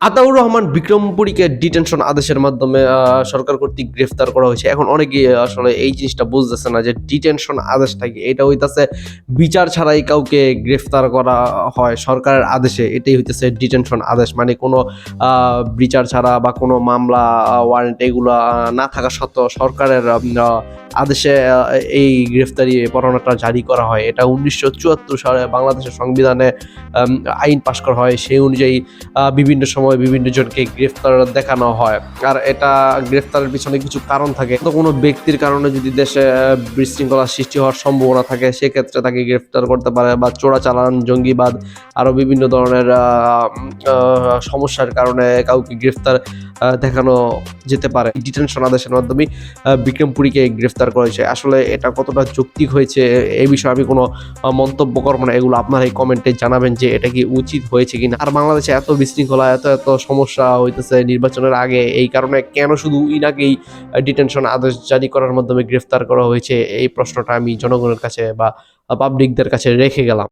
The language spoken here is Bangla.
আতাউর রহমান বিক্রমপুরীকে ডিটেনশন আদেশের মাধ্যমে সরকার কর্তৃক গ্রেফতার করা হয়েছে। এখন অনেকেই আসলে এই জিনিসটা বুঝতেছে না যে ডিটেনশন আদেশটা কি? এটা হইতাছে বিচার ছাড়াই কাউকে গ্রেফতার করা হয় সরকারের আদেশে। এটাই হইতেছে ডিটেনশন আদেশ। মানে কোনো আ বিচার ছাড়া বা কোনো মামলা, ওয়ারেন্ট এগুলা না থাকা সত্ত্বেও সরকারের আদেশে এই গ্রেফতারি পরোয়ানাটা জারি করা হয়। এটা ১৯৭৪ সালে বাংলাদেশের সংবিধানে আম আইন পাস করা হয়। সেই অনুযায়ী বিভিন্ন সময় বিভিন্ন জনকে গ্রেফতার দেখানো হয়। আর এটা গ্রেফতারের পিছনে কিছু কারণ থাকে। তো কোনো ব্যক্তির কারণে যদি দেশে বিশৃঙ্খলার সৃষ্টি হওয়ার সম্ভাবনা থাকে, সেক্ষেত্রে তাকে গ্রেফতার করতে পারে বা চোরাচালান, জঙ্গিবাদ আরো বিভিন্ন ধরনের সমস্যার কারণে কাউকে গ্রেফতার দেখানো যেতে পারে। ডিটেনশন আদেশের মাধ্যমে বিক্রমপুরীকে গ্রেফতার করা হয়েছে। আসলে এটা কতটা যৌক্তিক হয়েছে এ বিষয়ে আমি কোনো মন্তব্য করব না। এগুলো আপনারা এই কমেন্টে জানাবেন যে এটা কি উচিত হয়েছে কিনা। আর বাংলাদেশে এত বিশৃঙ্খলা, এত সমস্যা হইতেছে নির্বাচনের আগে, এই কারণে কেন শুধু ইনাকেই ডিটেনশন আদেশ জারি করার মাধ্যমে গ্রেফতার করা হয়েছে? এই প্রশ্নটা আমি জনগণের কাছে বা পাবলিকদের কাছে রেখে গেলাম।